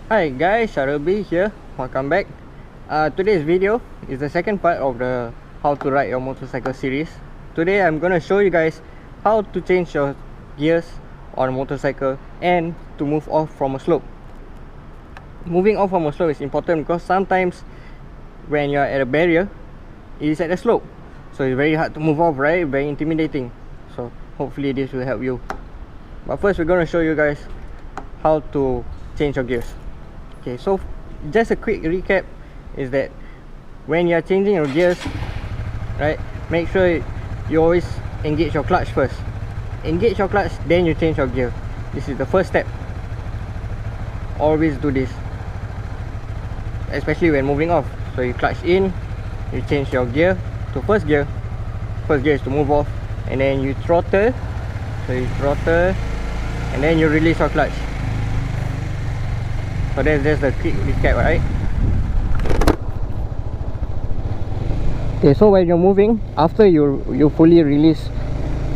Hi guys, Sharil here. Welcome back. Today's video is the second part of the how to ride your motorcycle series. Today I'm gonna show you guys how to change your gears on a motorcycle and to move off from a slope. Moving off from a slope is important because sometimes when you're at a barrier, it is at a slope, so it's very hard to move off, right? Very intimidating. So hopefully this will help you. But first we're gonna show you guys how to change your gears. Okay, so just a quick recap is that when you're changing your gears, right, make sure you always engage your clutch first. Engage your clutch, then you change your gear. This is the first step. Always do this, especially when moving off. So you clutch in, you change your gear to first gear. First gear is to move off, and then you throttle. So you throttle, and then you release your clutch. So that's the quick recap, right? Okay, so when you're moving, after you fully release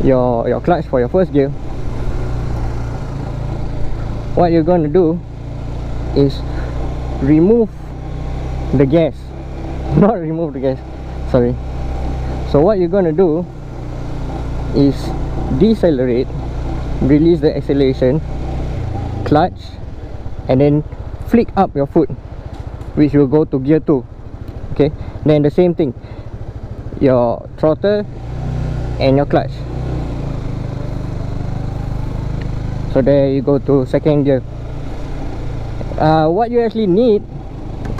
your clutch for your first gear, what you're going to do is remove the gas. Not remove the gas, sorry. So what you're going to do is decelerate, release the acceleration, clutch, and then flick up your foot, which will go to gear 2. Okay, then the same thing, your throttle and your clutch. So there you go to second gear. What you actually need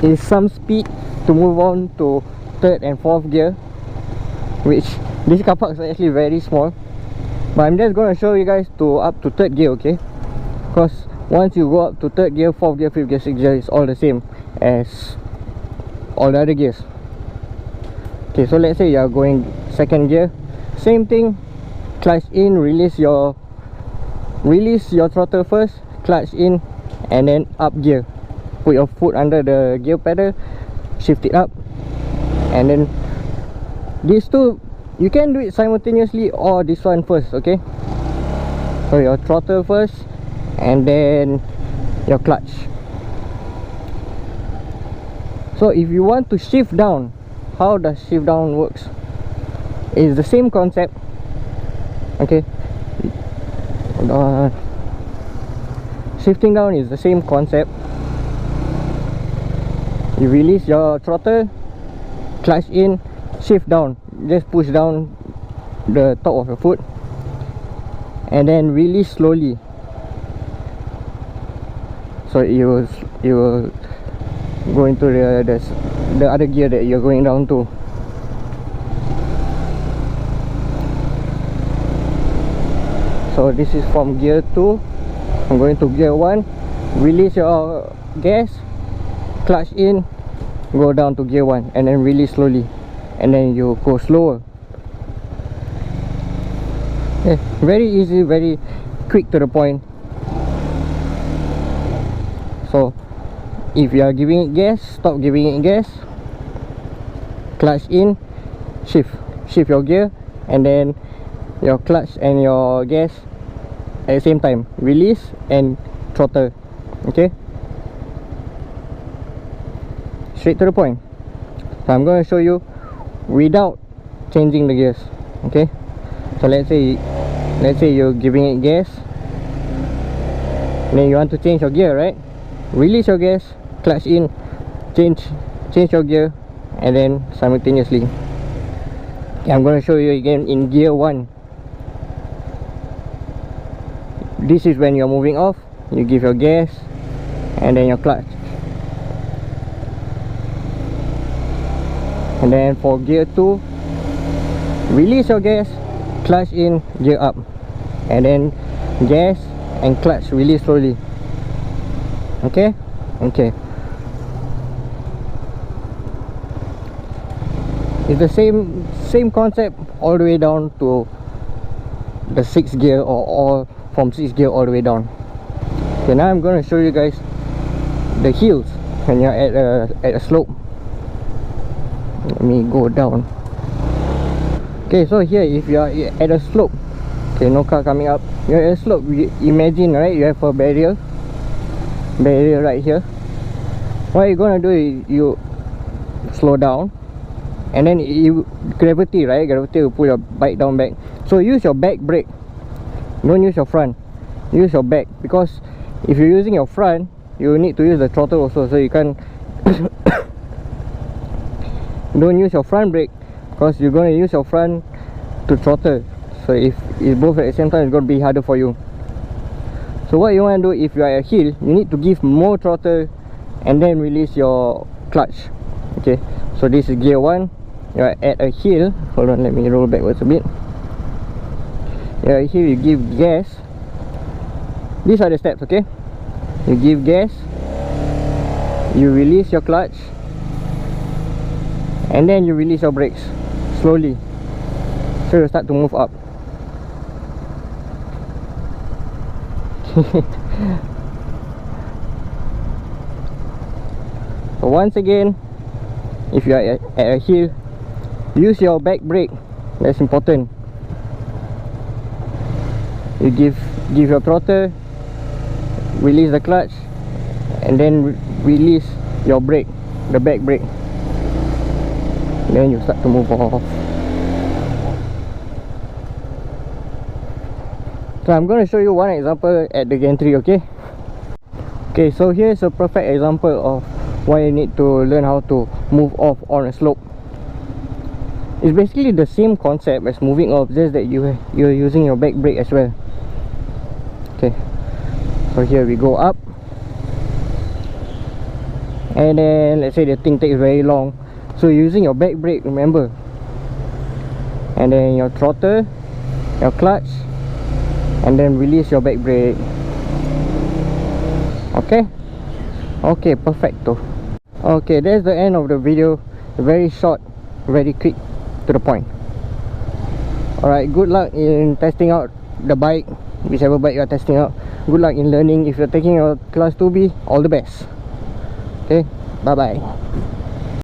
is some speed to move on to third and fourth gear, which this car park is actually very small, but I'm just going to show you guys to up to third gear, okay? Because once you go up to third gear, fourth gear, fifth gear, sixth gear, it's all the same as all the other gears. Okay, so let's say you are going second gear, same thing, clutch in, release your throttle first, clutch in, and then up gear. Put your foot under the gear pedal, shift it up, and then these two you can do it simultaneously, or this one first, okay? So your throttle first, and then your clutch. So if you want to shift down, how does shift down works? It's the same concept, okay? Hold on. Shifting down is the same concept. You release your throttle, clutch in, shift down, just push down the top of your foot, and then release slowly. So you will go into the other gear that you're going down to. So this is from gear 2. I'm going to gear 1. Release your gas, clutch in, go down to gear 1, and then release slowly, and then you go slower. Yeah, very easy, very quick to the point. So if you are giving it gas, stop giving it gas, clutch in, shift your gear, and then your clutch and your gas at the same time, release and throttle. Okay, straight to the point. So I'm going to show you without changing the gears. Okay, so let's say you're giving it gas, then you want to change your gear, right? Release your gas, clutch in, change your gear, and then simultaneously. Okay, I'm going to show you again in gear 1. This is when you're moving off. You give your gas and then your clutch, and then for gear 2, release your gas, clutch in, gear up, and then gas and clutch, release slowly. Okay, it's the same concept all the way down to the 6th gear, or from 6th gear all the way down. Okay, now I'm going to show you guys the heels when you're at a slope. Let me go down. Okay, so here if you are at a slope, okay, no car coming up, you're at a slope. Imagine, right, you have a barrier right here. what you're gonna do is you slow down, and then gravity, right? Gravity will pull your bike down back. So use your back brake. Don't use your front. Use your back, because if you're using your front, you need to use the throttle also. So you can't. Don't use your front brake, because you're gonna use your front to throttle. So if it's both at the same time, it's gonna be harder for you. So what you want to do, if you are at a hill, you need to give more throttle and then release your clutch. Okay, so this is gear 1. You are at a hill. Hold on, let me roll backwards a bit. Yeah, here you give gas. These are the steps, okay? You give gas, you release your clutch, and then you release your brakes slowly, so you start to move up. So once again, if you are at a hill, use your back brake. That's important. You give your throttle, release the clutch, and then release your brake, the back brake. Then you start to move off. So I'm going to show you one example at the gantry, okay? Okay, so here's a perfect example of why you need to learn how to move off on a slope. It's basically the same concept as moving off, just that you're using your back brake as well. Okay, so here we go up, and then let's say the thing takes very long, so you're using your back brake, remember, and then your throttle, your clutch, and then release your back brake. Okay, okay, perfecto. Okay, that's the end of the video. Very short, very quick, to the point. Alright, good luck in testing out the bike, whichever bike you are testing out. Good luck in learning. If you're taking your class 2B, all the best. Okay, bye bye.